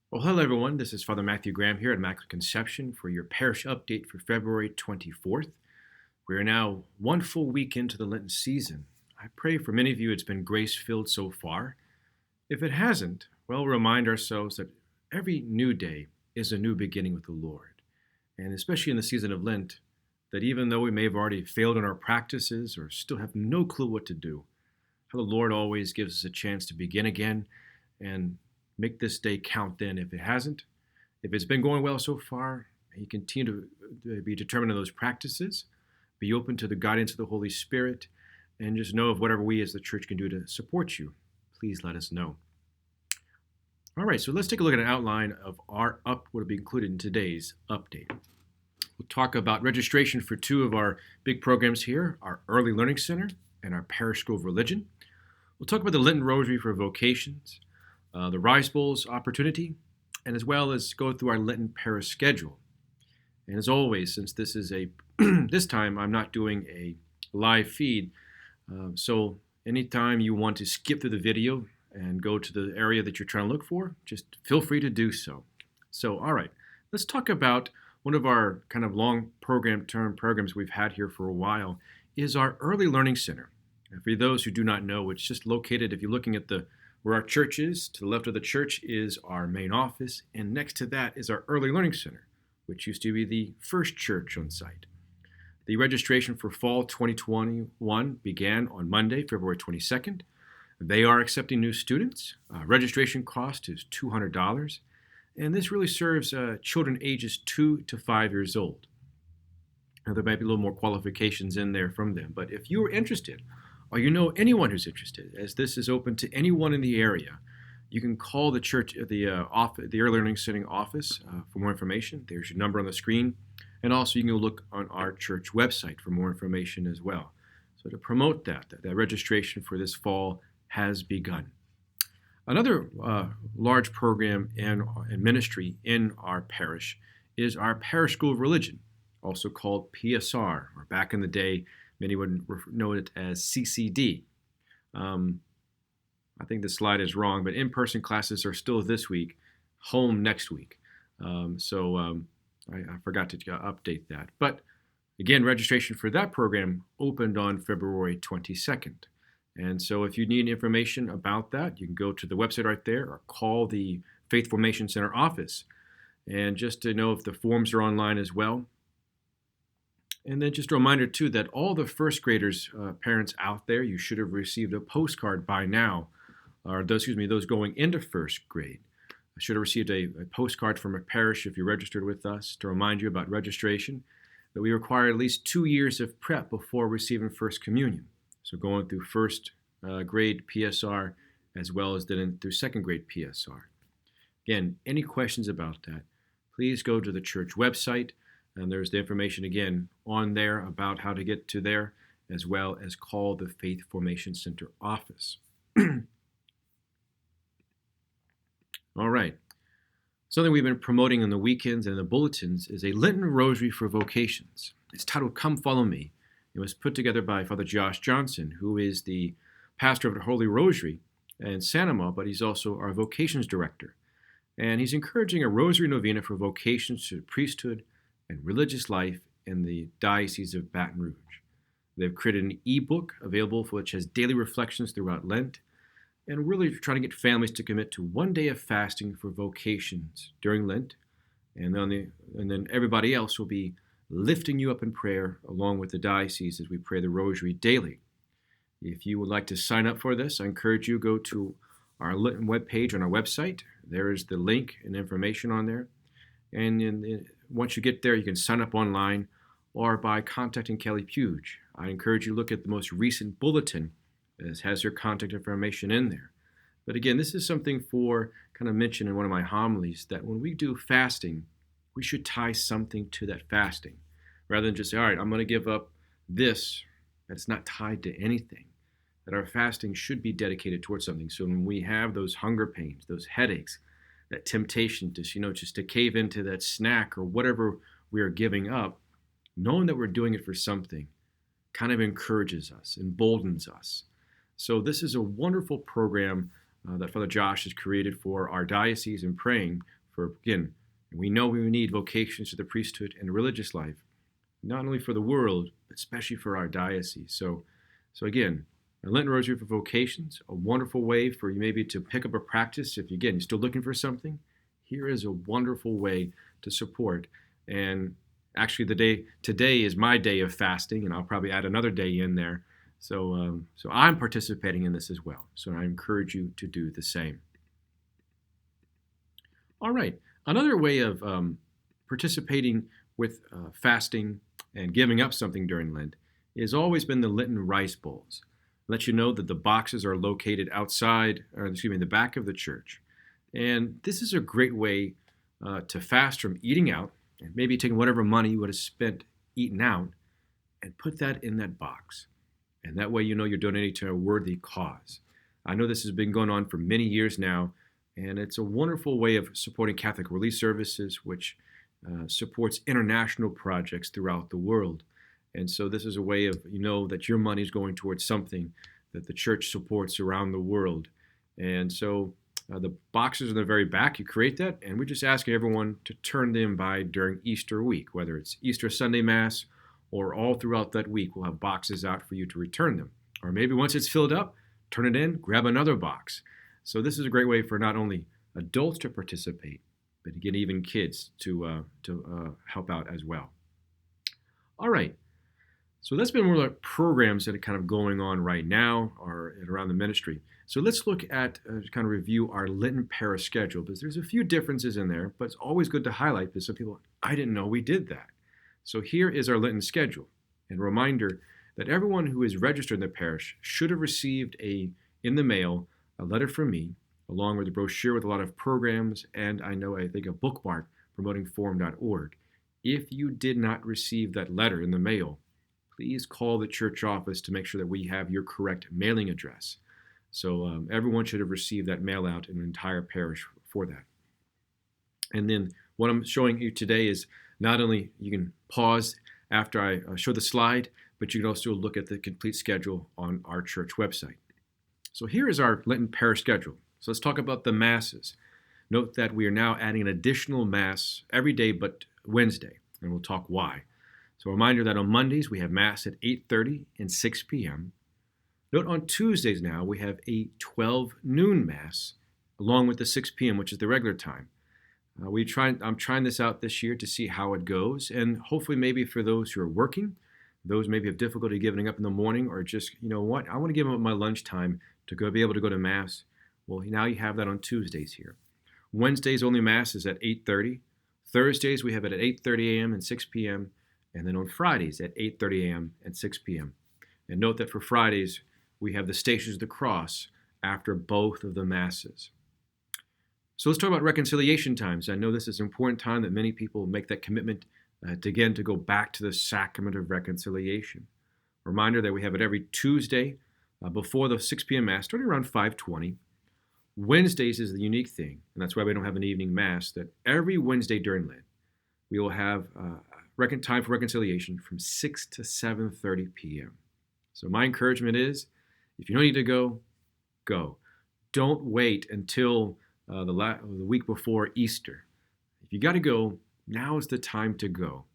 Well, hello everyone. This is Father Matthew Graham here at Immaculate Conception for your parish update for February 24th. We are now one full week into the Lenten season. I pray for many of you it's been grace-filled so far. If it hasn't, well, remind ourselves that every new day is a new beginning with the Lord. And especially in the season of Lent, that even though we may have already failed in our practices or still have no clue what to do, how the Lord always gives us a chance to begin again and make this day count then. If it hasn't, if it's been going well so far, you continue to be determined in those practices, be open to the guidance of the Holy Spirit, and just know of whatever we as the church can do to support you. Please let us know. All right, so let's take a look at an outline of what will be included in today's update. We'll talk about registration for two of our big programs here, our Early Learning Center and our Parish School of Religion. We'll talk about the Lenten Rosary for Vocations, the Rice Bowls opportunity, and as well as go through our Lenten parish schedule. And as always, since this is this time I'm not doing a live feed, so anytime you want to skip through the video and go to the area that you're trying to look for, just feel free to do so. So, all right, let's talk about one of our kind of long term programs we've had here for a while is our Early Learning Center. And for those who do not know, it's just located, if you're looking at where our church is, to the left of the church is our main office, and next to that is our Early Learning Center, which used to be the first church on site. The registration for fall 2021 began on Monday, February 22nd. They are accepting new students. Registration cost is $200, and this really serves children ages 2 to 5 years old. Now, there might be a little more qualifications in there from them, but if you are interested, or you know anyone who's interested, as this is open to anyone in the area, you can call the church, the Early Learning Center office for more information. There's your number on the screen. And also you can go look on our church website for more information as well. So to promote that registration for this fall has begun. Another large program and ministry in our parish is our Parish School of Religion, also called PSR, or back in the day, many would know it as CCD. I think the slide is wrong, but in-person classes are still this week, home next week. I forgot to update that. But again, registration for that program opened on February 22nd. And so if you need information about that, you can go to the website right there or call the Faith Formation Center office. And just to know if the forms are online as well. And then just a reminder, too, that all the first graders, parents out there, you should have received a postcard by now, or those going into first grade. I should have received a postcard from a parish if you registered with us to remind you about registration, that we require at least 2 years of prep before receiving First Communion. So going through first grade PSR as well as then through second grade PSR. Again, any questions about that, please go to the church website. And there's the information again on there about how to get to there, as well as call the Faith Formation Center office. All right. Something we've been promoting on the weekends and the bulletins is a Lenten Rosary for Vocations. It's titled Come Follow Me. It was put together by Father Josh Johnson, who is the pastor of the Holy Rosary in Sanama, but he's also our Vocations director. And he's encouraging a Rosary Novena for vocations to priesthood and religious life in the Diocese of Baton Rouge. They've created an ebook available which has daily reflections throughout Lent, and really trying to get families to commit to 1 day of fasting for vocations during Lent, and then everybody else will be lifting you up in prayer along with the diocese as we pray the Rosary daily. If you would like to sign up for this, I encourage you to go to our Lenten webpage on our website. There is the link and information on there, and once you get there, you can sign up online or by contacting Kelly Puge. I encourage you to look at the most recent bulletin that has her contact information in there. But again, this is something for kind of mentioned in one of my homilies, that when we do fasting, we should tie something to that fasting. Rather than just say, all right, I'm going to give up this, that's not tied to anything. That our fasting should be dedicated towards something. So when we have those hunger pains, those headaches, that temptation to, just to cave into that snack or whatever we are giving up, knowing that we're doing it for something kind of encourages us, emboldens us. So this is a wonderful program that Father Josh has created for our diocese and praying For, again, we know we need vocations to the priesthood and religious life, not only for the world, but especially for our diocese. So again, a Lenten Rosary for Vocations, a wonderful way for you maybe to pick up a practice. If, again, you're still looking for something, here is a wonderful way to support. And actually, today is my day of fasting, and I'll probably add another day in there. So I'm participating in this as well. So I encourage you to do the same. All right. Another way of participating with fasting and giving up something during Lent has always been the Lenten rice bowls. Let you know that the boxes are located outside, the back of the church. And this is a great way to fast from eating out, and maybe taking whatever money you would have spent eating out and put that in that box. And that way you know you're donating to a worthy cause. I know this has been going on for many years now, and it's a wonderful way of supporting Catholic Relief Services, which supports international projects throughout the world. And so this is a way of, that your money is going towards something that the church supports around the world. And so the boxes in the very back, you create that, and we're just asking everyone to turn them by during Easter week, whether it's Easter Sunday Mass or all throughout that week. We'll have boxes out for you to return them. Or maybe once it's filled up, turn it in, grab another box. So this is a great way for not only adults to participate, but again, even kids to help out as well. All right. So that's been one of the programs that are kind of going on right now or around the ministry. So let's look at, kind of review our Lenten parish schedule, because there's a few differences in there, but it's always good to highlight, because some people, I didn't know we did that. So here is our Lenten schedule, and a reminder that everyone who is registered in the parish should have received in the mail a letter from me, along with a brochure with a lot of programs, and I think a bookmark promoting forum.org. If you did not receive that letter in the mail, please call the church office to make sure that we have your correct mailing address. So everyone should have received that mail out in an entire parish for that. And then what I'm showing you today is not only you can pause after I show the slide, but you can also look at the complete schedule on our church website. So here is our Lenten parish schedule. So let's talk about the Masses. Note that we are now adding an additional Mass every day but Wednesday, and we'll talk why. So a reminder that on Mondays we have Mass at 8:30 and 6 p.m. Note on Tuesdays now we have a 12 noon Mass along with the 6 p.m., which is the regular time. I'm trying this out this year to see how it goes, and hopefully maybe for those who are working, those maybe have difficulty getting up in the morning, or just, I want to give up my lunchtime to be able to go to Mass. Well, now you have that on Tuesdays here. Wednesdays only Mass is at 8:30. Thursdays we have it at 8:30 a.m. and 6 p.m. And then on Fridays at 8:30 a.m. and 6 p.m. And note that for Fridays, we have the Stations of the Cross after both of the Masses. So let's talk about reconciliation times. I know this is an important time that many people make that commitment to go back to the sacrament of reconciliation. Reminder that we have it every Tuesday before the 6 p.m. Mass, starting around 5:20. Wednesdays is the unique thing, and that's why we don't have an evening Mass, that every Wednesday during Lent, we will have time for reconciliation from 6 to 7:30 p.m. So my encouragement is, if you don't need to go, go. Don't wait until the week before Easter. If you got to go, now is the time to go.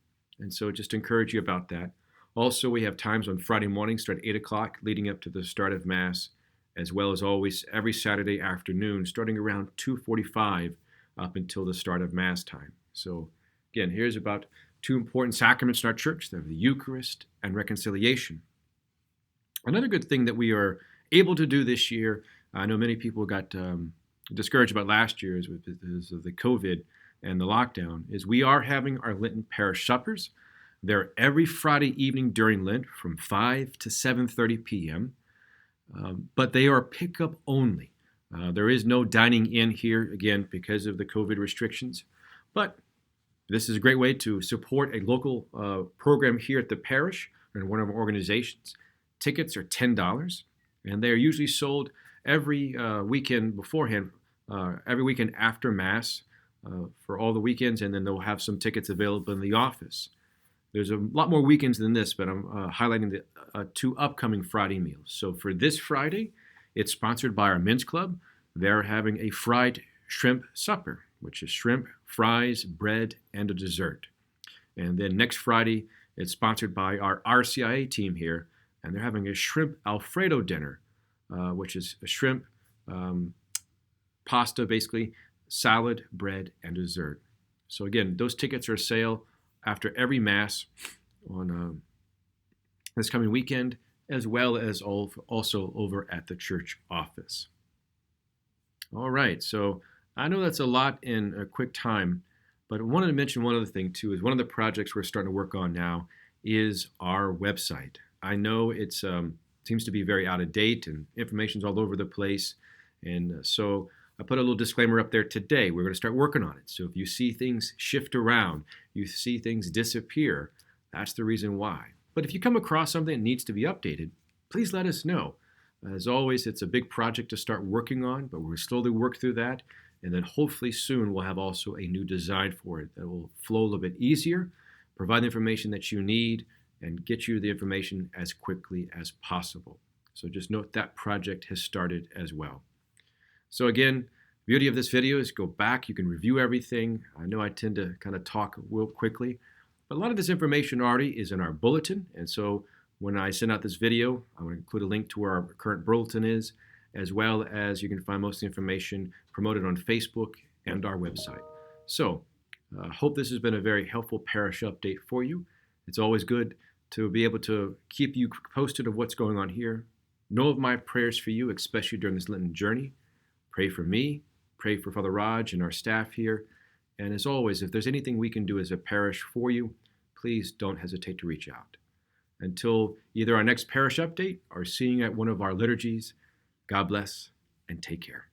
And so just encourage you about that. Also, we have times on Friday morning, start at 8 o'clock, leading up to the start of Mass, as well as always every Saturday afternoon, starting around 2:45 up until the start of Mass time. So again, here's about two important sacraments in our church. They're the Eucharist and reconciliation. Another good thing that we are able to do this year, I know many people got discouraged about last year because of the COVID and the lockdown, is we are having our Lenten parish suppers. They're every Friday evening during Lent from 5 to 7:30 p.m., but they are pickup only. There is no dining in here, again, because of the COVID restrictions, but this is a great way to support a local program here at the parish and one of our organizations. Tickets are $10, and they are usually sold every weekend beforehand, every weekend after Mass for all the weekends, and then they'll have some tickets available in the office. There's a lot more weekends than this, but I'm highlighting the two upcoming Friday meals. So for this Friday, it's sponsored by our Men's Club. They're having a fried shrimp supper, which is shrimp fries, bread, and a dessert. And then next Friday, it's sponsored by our RCIA team here, and they're having a shrimp Alfredo dinner, which is a shrimp, pasta basically, salad, bread, and dessert. So again, those tickets are sale after every Mass on this coming weekend, as well as also over at the church office. All right, so I know that's a lot in a quick time, but I wanted to mention one other thing too, is one of the projects we're starting to work on now is our website. I know it seems to be very out of date and information's all over the place, and so I put a little disclaimer up there today. We're going to start working on it. So if you see things shift around, you see things disappear, that's the reason why. But if you come across something that needs to be updated, please let us know. As always, it's a big project to start working on, but we'll slowly work through that. And then hopefully soon we'll have also a new design for it that will flow a little bit easier, provide the information that you need, and get you the information as quickly as possible. So just note that project has started as well. So again, the beauty of this video is go back, you can review everything. I know I tend to kind of talk real quickly, but a lot of this information already is in our bulletin. And so when I send out this video, I'm going to include a link to where our current bulletin is, as well as you can find most of the information promoted on Facebook and our website. So I hope this has been a very helpful parish update for you. It's always good to be able to keep you posted of what's going on here. Know of my prayers for you, especially during this Lenten journey. Pray for me, pray for Father Raj and our staff here. And as always, if there's anything we can do as a parish for you, please don't hesitate to reach out. Until either our next parish update or seeing you at one of our liturgies, God bless and take care.